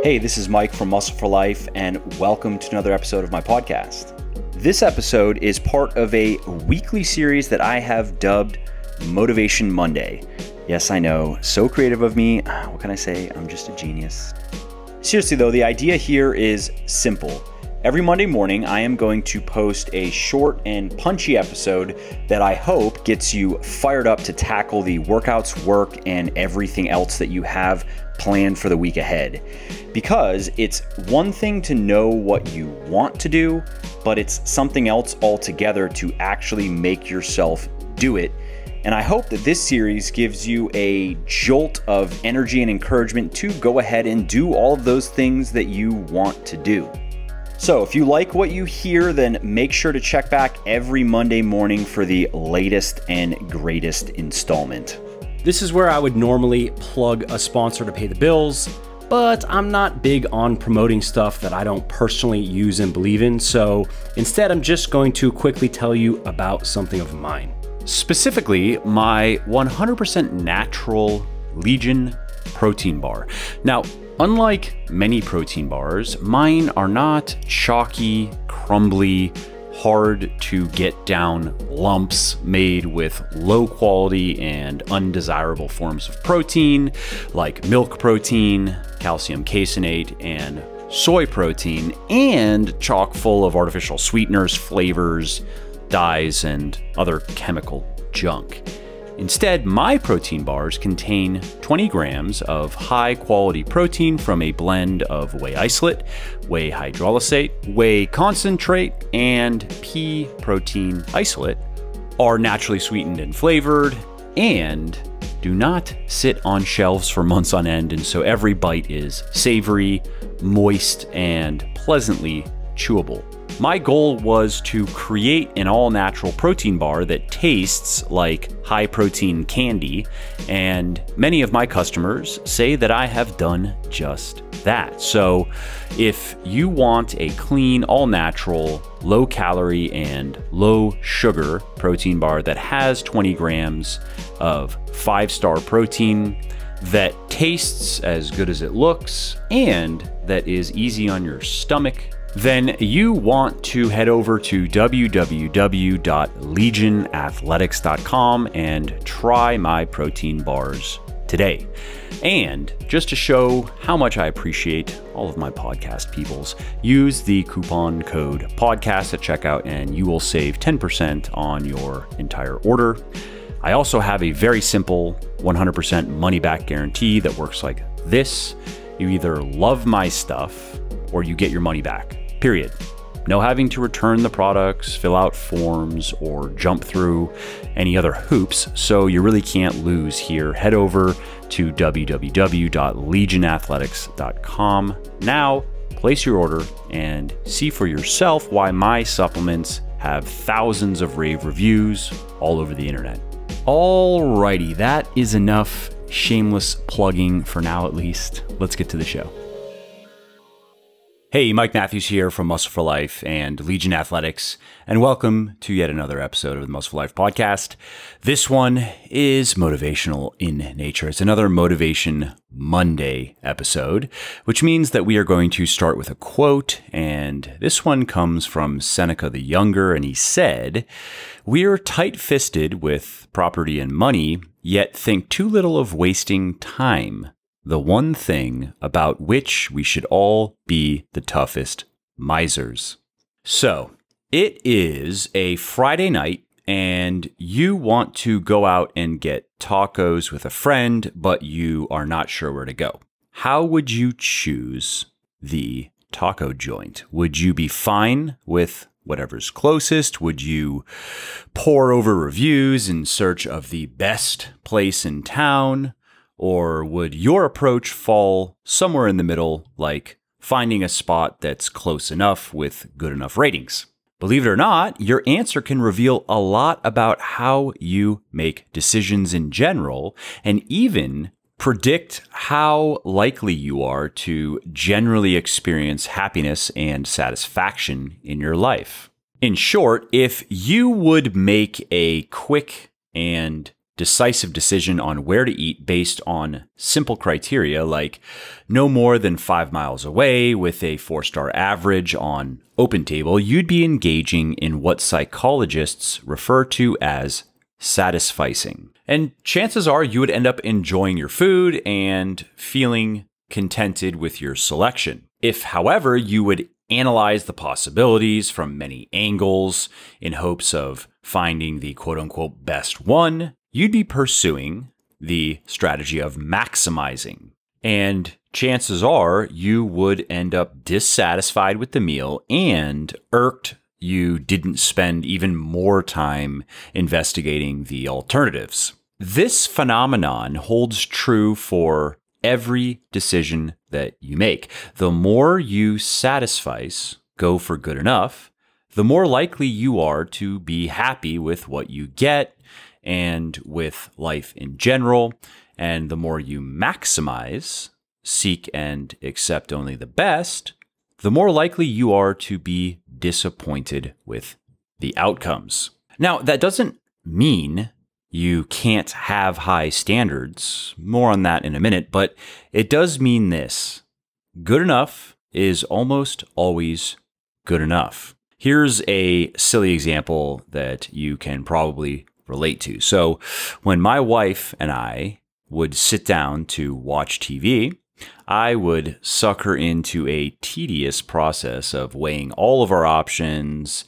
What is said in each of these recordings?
Hey, this is Mike from Muscle for Life, and welcome to another episode of my podcast. This episode is part of a weekly series that I have dubbed Motivation Monday. Yes, I know, so creative of me. What can I say? I'm just a genius. Seriously though, the idea here is simple. Every Monday morning, I am going to post a short and punchy episode that I hope gets you fired up to tackle the workouts, work, and everything else that you have planned for the week ahead. Because it's one thing to know what you want to do, but it's something else altogether to actually make yourself do it. And I hope that this series gives you a jolt of energy and encouragement to go ahead and do all of those things that you want to do. So if you like what you hear, then make sure to check back every Monday morning for the latest and greatest installment. This is where I would normally plug a sponsor to pay the bills, but I'm not big on promoting stuff that I don't personally use and believe in. So instead, I'm just going to quickly tell you about something of mine. Specifically, my 100% natural Legion protein bar. Now, unlike many protein bars, mine are not chalky, crumbly, hard to get down lumps made with low quality and undesirable forms of protein like milk protein, calcium caseinate, and soy protein, and chock full of artificial sweeteners, flavors, dyes, and other chemical junk. Instead, my protein bars contain 20 grams of high quality protein from a blend of whey isolate, whey hydrolysate, whey concentrate, and pea protein isolate, are naturally sweetened and flavored, and do not sit on shelves for months on end, and so every bite is savory, moist, and pleasantly chewable. My goal was to create an all-natural protein bar that tastes like high-protein candy, and many of my customers say that I have done just that. So if you want a clean, all-natural, low-calorie, and low-sugar protein bar that has 20 grams of 5-star protein, that tastes as good as it looks, and that is easy on your stomach, then you want to head over to www.legionathletics.com and try my protein bars today. And just to show how much I appreciate all of my podcast peoples, use the coupon code podcast at checkout and you will save 10% on your entire order. I also have a very simple 100% money back guarantee that works like this. You either love my stuff or you get your money back. Period. No having to return the products, fill out forms, or jump through any other hoops, so you really can't lose here. Head over to www.legionathletics.com now, place your order, and see for yourself why my supplements have thousands of rave reviews all over the internet. Alrighty, that is enough shameless plugging for now at least. Let's get to the show. Hey, Mike Matthews here from Muscle for Life and Legion Athletics, and welcome to yet another episode of the Muscle for Life podcast. This one is motivational in nature. It's another Motivation Monday episode, which means that we are going to start with a quote, and this one comes from Seneca the Younger, and he said, "We're tight-fisted with property and money, yet think too little of wasting time. The one thing about which we should all be the toughest misers." So it is a Friday night and you want to go out and get tacos with a friend, but you are not sure where to go. How would you choose the taco joint? Would you be fine with whatever's closest? Would you pore over reviews in search of the best place in town? Or would your approach fall somewhere in the middle, like finding a spot that's close enough with good enough ratings? Believe it or not, your answer can reveal a lot about how you make decisions in general, and even predict how likely you are to generally experience happiness and satisfaction in your life. In short, if you would make a quick and decisive decision on where to eat based on simple criteria like no more than 5 miles away with a 4-star average on OpenTable, you'd be engaging in what psychologists refer to as satisficing. And chances are you would end up enjoying your food and feeling contented with your selection. If, however, you would analyze the possibilities from many angles in hopes of finding the quote-unquote best one, you'd be pursuing the strategy of maximizing. And chances are you would end up dissatisfied with the meal and irked you didn't spend even more time investigating the alternatives. This phenomenon holds true for every decision that you make. The more you satisfice, go for good enough, the more likely you are to be happy with what you get and with life in general. And the more you maximize, seek and accept only the best, the more likely you are to be disappointed with the outcomes. Now, that doesn't mean you can't have high standards. More on that in a minute, but it does mean this. Good enough is almost always good enough. Here's a silly example that you can probably relate to. So when my wife and I would sit down to watch TV, I would suck her into a tedious process of weighing all of our options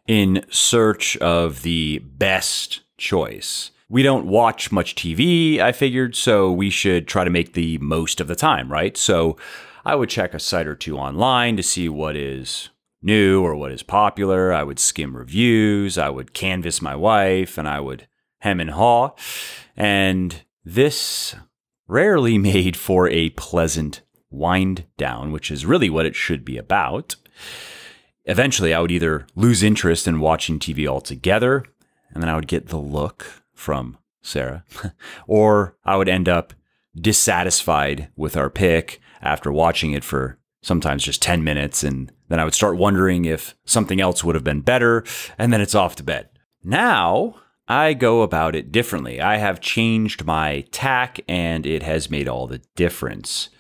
in search of the best choice. We don't watch much TV, I figured, so we should try to make the most of the time, right? So I would check a site or two online to see what is new or what is popular. I would skim reviews, I would canvass my wife, and I would hem and haw. And this rarely made for a pleasant wind down, which is really what it should be about. Eventually, I would either lose interest in watching TV altogether, and then I would get the look from Sarah, or I would end up dissatisfied with our pick after watching it for sometimes just 10 minutes, and then I would start wondering if something else would have been better, and then it's off to bed. Now, I go about it differently. I have changed my tack, and it has made all the difference.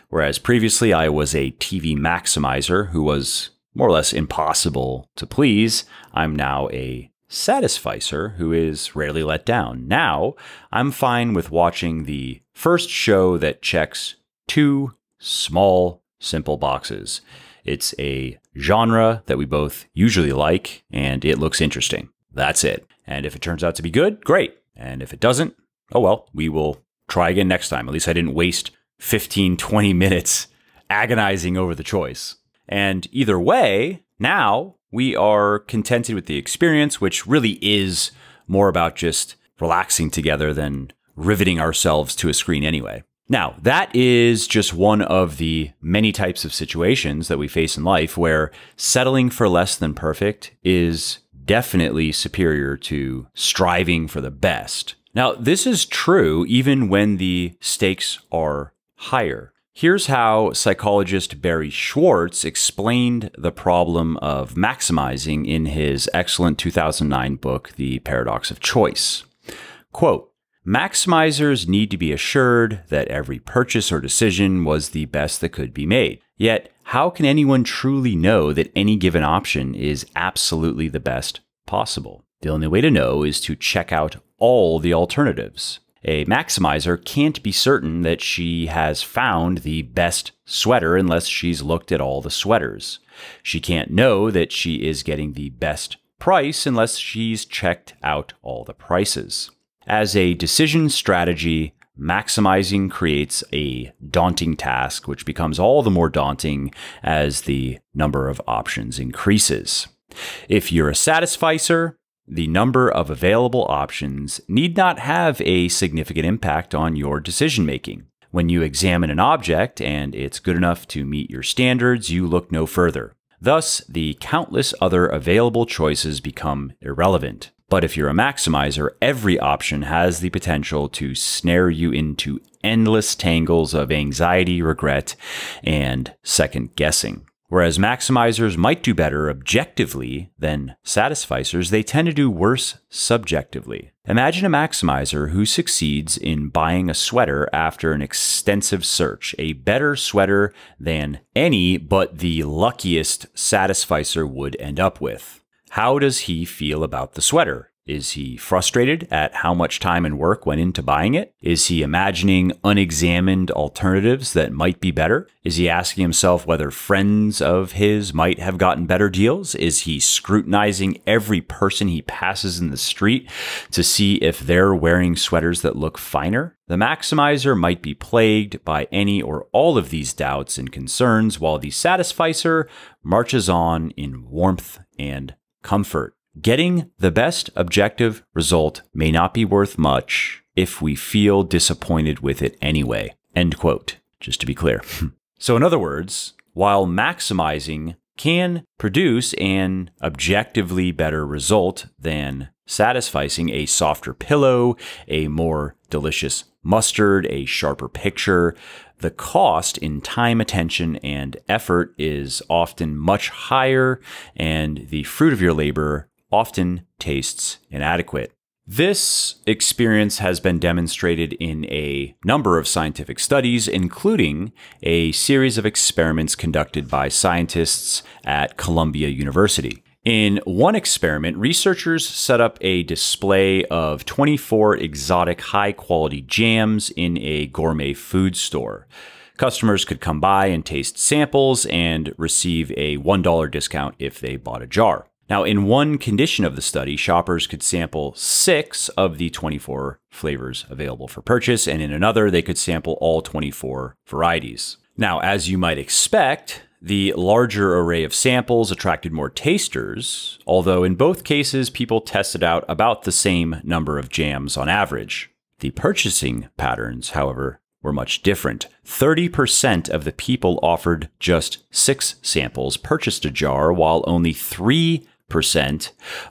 Whereas previously I was a TV maximizer who was more or less impossible to please, I'm now a satisficer who is rarely let down. Now, I'm fine with watching the first show that checks 2 small, simple boxes. It's a genre that we both usually like, and it looks interesting. That's it. And if it turns out to be good, great. And if it doesn't, oh well, we will try again next time. At least I didn't waste 15, 20 minutes agonizing over the choice. And either way, now we are contented with the experience, which really is more about just relaxing together than riveting ourselves to a screen anyway. Now, that is just one of the many types of situations that we face in life where settling for less than perfect is definitely superior to striving for the best. Now, this is true even when the stakes are higher. Here's how psychologist Barry Schwartz explained the problem of maximizing in his excellent 2009 book, The Paradox of Choice. Quote, "Maximizers need to be assured that every purchase or decision was the best that could be made. Yet, how can anyone truly know that any given option is absolutely the best possible? The only way to know is to check out all the alternatives. A maximizer can't be certain that she has found the best sweater unless she's looked at all the sweaters. She can't know that she is getting the best price unless she's checked out all the prices. As a decision strategy, maximizing creates a daunting task, which becomes all the more daunting as the number of options increases. If you're a satisficer, the number of available options need not have a significant impact on your decision making. When you examine an object and it's good enough to meet your standards, you look no further. Thus, the countless other available choices become irrelevant. But if you're a maximizer, every option has the potential to snare you into endless tangles of anxiety, regret, and second guessing. Whereas maximizers might do better objectively than satisficers, they tend to do worse subjectively. Imagine a maximizer who succeeds in buying a sweater after an extensive search, a better sweater than any but the luckiest satisficer would end up with. How does he feel about the sweater? Is he frustrated at how much time and work went into buying it? Is he imagining unexamined alternatives that might be better? Is he asking himself whether friends of his might have gotten better deals? Is he scrutinizing every person he passes in the street to see if they're wearing sweaters that look finer? The maximizer might be plagued by any or all of these doubts and concerns, while the satisficer marches on in warmth and comfort. Getting the best objective result may not be worth much if we feel disappointed with it anyway. End quote. Just to be clear. So in other words, while maximizing can produce an objectively better result than satisficing, a softer pillow, a more delicious mustard, a sharper picture, the cost in time, attention, and effort is often much higher, and the fruit of your labor often tastes inadequate. This experience has been demonstrated in a number of scientific studies, including a series of experiments conducted by scientists at Columbia University. In one experiment, researchers set up a display of 24 exotic high-quality jams in a gourmet food store. Customers could come by and taste samples and receive a $1 discount if they bought a jar. Now, in one condition of the study, shoppers could sample 6 of the 24 flavors available for purchase, and in another, they could sample all 24 varieties. Now, as you might expect, the larger array of samples attracted more tasters, although in both cases, people tested out about the same number of jams on average. The purchasing patterns, however, were much different. 30% of the people offered just 6 samples purchased a jar, while only 3%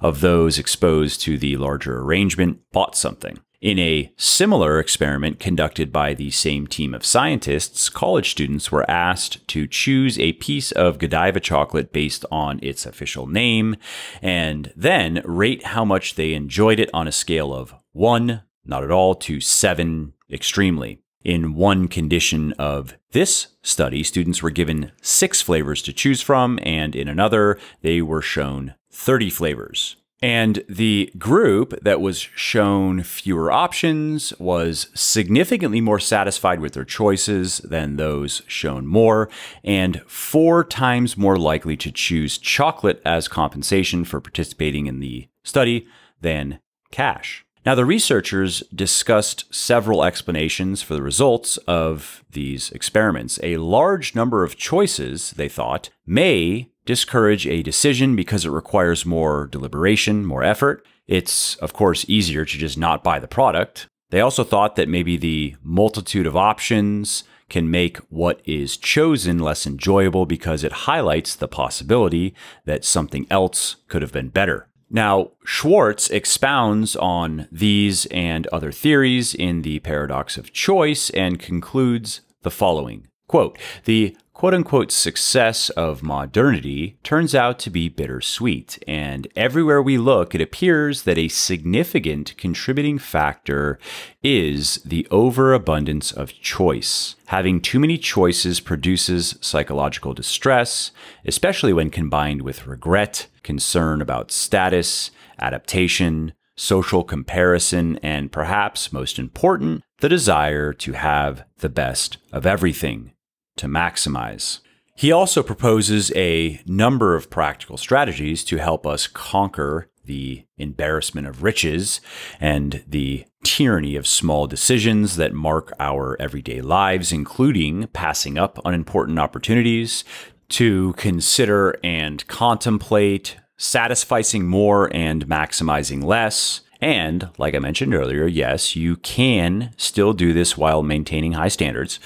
of those exposed to the larger arrangement bought something. In a similar experiment conducted by the same team of scientists, college students were asked to choose a piece of Godiva chocolate based on its official name, and then rate how much they enjoyed it on a scale of 1, not at all, to 7, extremely. In one condition of this study, students were given 6 flavors to choose from, and in another, they were shown 30 flavors. And the group that was shown fewer options was significantly more satisfied with their choices than those shown more, and 4 times more likely to choose chocolate as compensation for participating in the study than cash. Now, the researchers discussed several explanations for the results of these experiments. A large number of choices, they thought, may discourage a decision because it requires more deliberation, more effort. It's, of course, easier to just not buy the product. They also thought that maybe the multitude of options can make what is chosen less enjoyable because it highlights the possibility that something else could have been better. Now, Schwartz expounds on these and other theories in The Paradox of Choice and concludes the following, quote, "The quote-unquote success of modernity turns out to be bittersweet, and everywhere we look, it appears that a significant contributing factor is the overabundance of choice. Having too many choices produces psychological distress, especially when combined with regret, concern about status, adaptation, social comparison, and perhaps most important, the desire to have the best of everything, to maximize." He also proposes a number of practical strategies to help us conquer the embarrassment of riches and the tyranny of small decisions that mark our everyday lives, including passing up unimportant opportunities, to consider and contemplate, satisficing more and maximizing less. And, like I mentioned earlier, yes, you can still do this while maintaining high standards,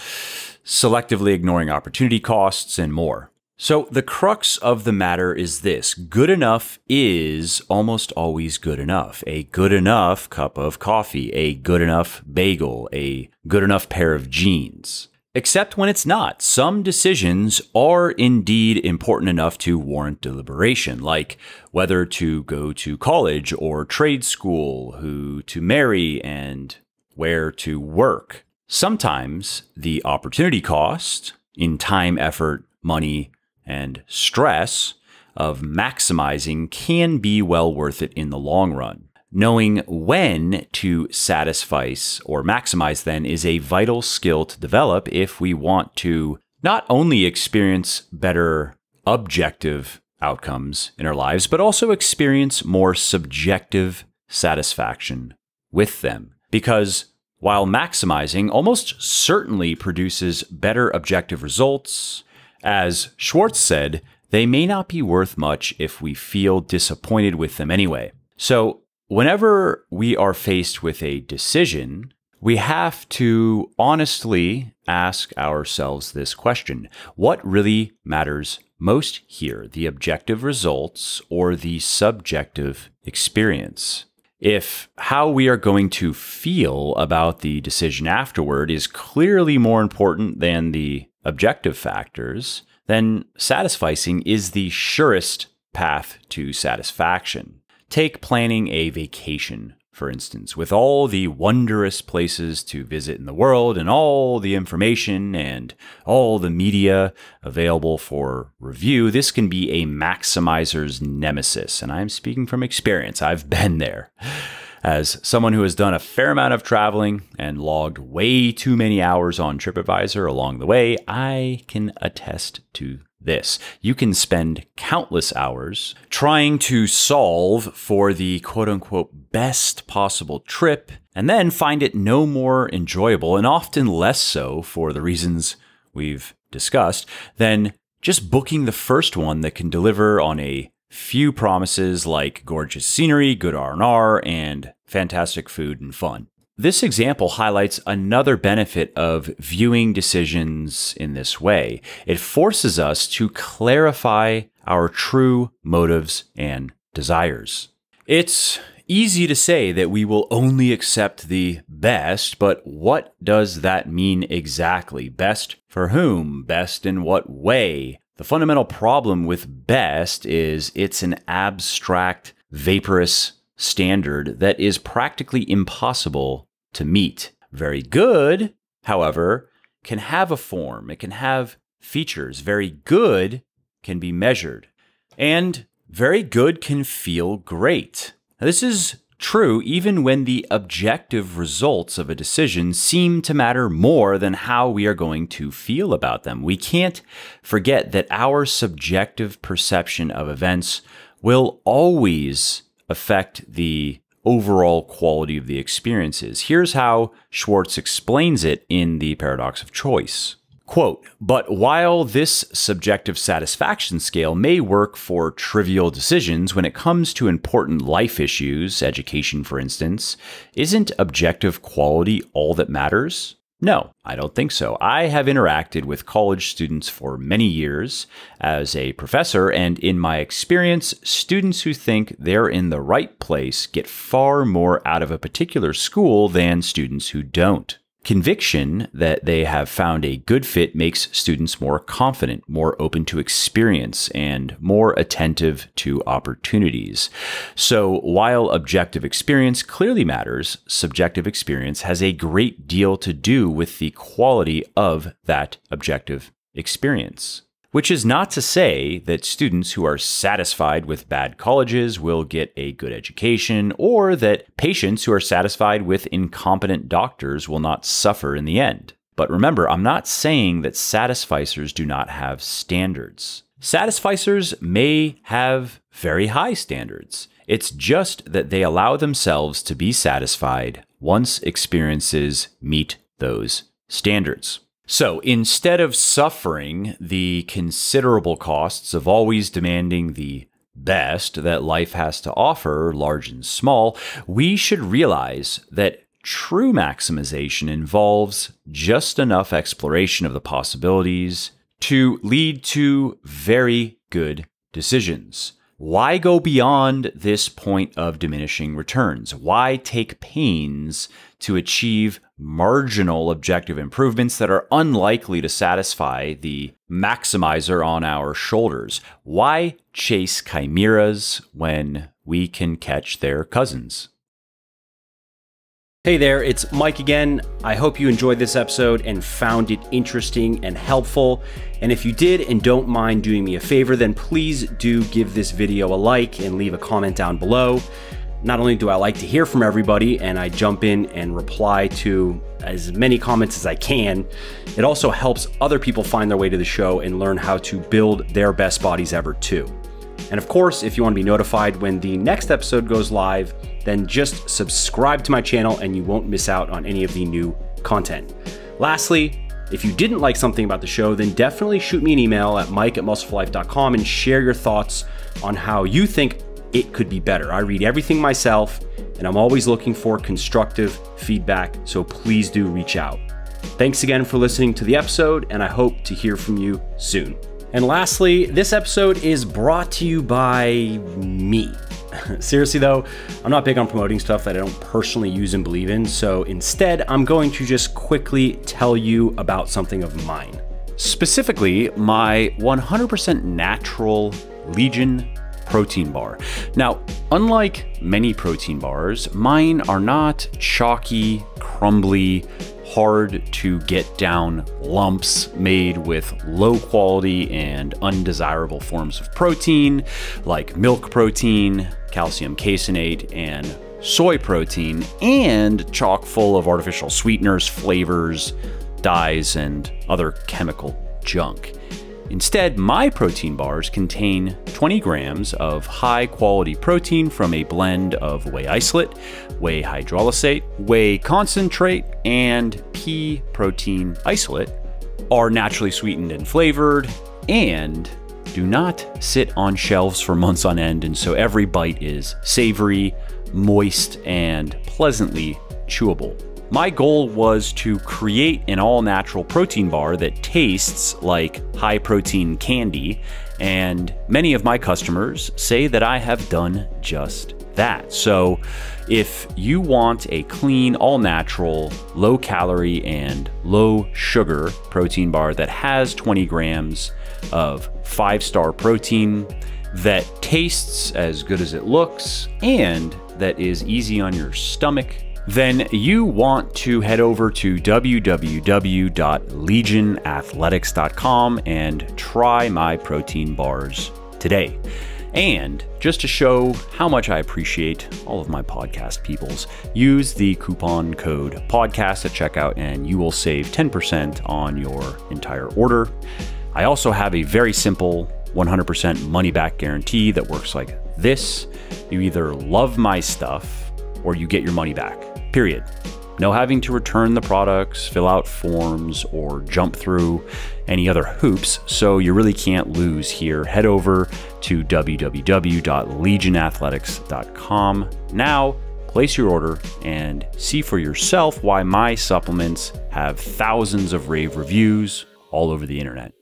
selectively ignoring opportunity costs, and more. So the crux of the matter is this: good enough is almost always good enough. A good enough cup of coffee, a good enough bagel, a good enough pair of jeans. except when it's not. Some decisions are indeed important enough to warrant deliberation, like whether to go to college or trade school, who to marry, and where to work. Sometimes the opportunity cost in time, effort, money, and stress of maximizing can be well worth it in the long run. Knowing when to satisfy or maximize then is a vital skill to develop if we want to not only experience better objective outcomes in our lives, but also experience more subjective satisfaction with them. Because while maximizing almost certainly produces better objective results, as Schwartz said, they may not be worth much if we feel disappointed with them anyway. So whenever we are faced with a decision, we have to honestly ask ourselves this question: what really matters most here, the objective results or the subjective experience? If how we are going to feel about the decision afterward is clearly more important than the objective factors, then satisficing is the surest path to satisfaction. Take planning a vacation, for instance, with all the wondrous places to visit in the world and all the information and all the media available for review. This can be a maximizer's nemesis, and I'm speaking from experience. I've been there. As someone who has done a fair amount of traveling and logged way too many hours on TripAdvisor along the way, I can attest to this. You can spend countless hours trying to solve for the quote-unquote best possible trip and then find it no more enjoyable, and often less so for the reasons we've discussed, than just booking the first one that can deliver on a few promises like gorgeous scenery, good R&R, and fantastic food and fun. This example highlights another benefit of viewing decisions in this way. It forces us to clarify our true motives and desires. It's easy to say that we will only accept the best, but what does that mean exactly? Best for whom? Best in what way? The fundamental problem with best is it's an abstract, vaporous standard that is practically impossible to meet. Very good, however, can have a form. It can have features. Very good can be measured. And very good can feel great. Now, this is true even when the objective results of a decision seem to matter more than how we are going to feel about them. We can't forget that our subjective perception of events will always affect the overall quality of the experiences. Here's how Schwartz explains it in The Paradox of Choice. Quote, "But while this subjective satisfaction scale may work for trivial decisions, when it comes to important life issues, education for instance, isn't objective quality all that matters? No, I don't think so. I have interacted with college students for many years as a professor, and in my experience, students who think they're in the right place get far more out of a particular school than students who don't. Conviction that they have found a good fit makes students more confident, more open to experience, and more attentive to opportunities. So while objective experience clearly matters, subjective experience has a great deal to do with the quality of that objective experience. Which is not to say that students who are satisfied with bad colleges will get a good education, or that patients who are satisfied with incompetent doctors will not suffer in the end. But remember, I'm not saying that satisficers do not have standards. Satisficers may have very high standards. It's just that they allow themselves to be satisfied once experiences meet those standards. So instead of suffering the considerable costs of always demanding the best that life has to offer, large and small, we should realize that true maximization involves just enough exploration of the possibilities to lead to very good decisions. Why go beyond this point of diminishing returns? Why take pains to achieve marginal objective improvements that are unlikely to satisfy the maximizer on our shoulders? Why chase chimeras when we can catch their cousins? Hey there, it's Mike again. I hope you enjoyed this episode and found it interesting and helpful. And if you did and don't mind doing me a favor, then please do give this video a like and leave a comment down below. Not only do I like to hear from everybody and I jump in and reply to as many comments as I can, it also helps other people find their way to the show and learn how to build their best bodies ever too. And of course, if you want to be notified when the next episode goes live, then just subscribe to my channel and you won't miss out on any of the new content. Lastly, if you didn't like something about the show, then definitely shoot me an email at mike@muscleforlife.com and share your thoughts on how you think it could be better. I read everything myself and I'm always looking for constructive feedback, so please do reach out. Thanks again for listening to the episode, and I hope to hear from you soon. And lastly, this episode is brought to you by me. Seriously though, I'm not big on promoting stuff that I don't personally use and believe in, so instead I'm going to just quickly tell you about something of mine. Specifically, my 100% natural Legion protein bar. Now, unlike many protein bars, mine are not chalky, crumbly, hard to get down lumps made with low quality and undesirable forms of protein like milk protein, calcium caseinate, and soy protein, and chock full of artificial sweeteners, flavors, dyes, and other chemical junk. Instead, my protein bars contain 20 grams of high quality protein from a blend of whey isolate, whey hydrolysate, whey concentrate, and pea protein isolate, are naturally sweetened and flavored, and do not sit on shelves for months on end, and so every bite is savory, moist, and pleasantly chewable. My goal was to create an all-natural protein bar that tastes like high-protein candy, and many of my customers say that I have done just that. So if you want a clean, all-natural, low-calorie, and low-sugar protein bar that has 20 grams of 5-star protein, that tastes as good as it looks, and that is easy on your stomach, then you want to head over to www.legionathletics.com and try my protein bars today. And just to show how much I appreciate all of my podcast peoples, use the coupon code podcast at checkout and you will save 10% on your entire order. I also have a very simple 100% money back guarantee that works like this. You either love my stuff or you get your money back. Period. No having to return the products, fill out forms, or jump through any other hoops, so you really can't lose here. Head over to www.legionathletics.com now, place your order, and see for yourself why my supplements have thousands of rave reviews all over the internet.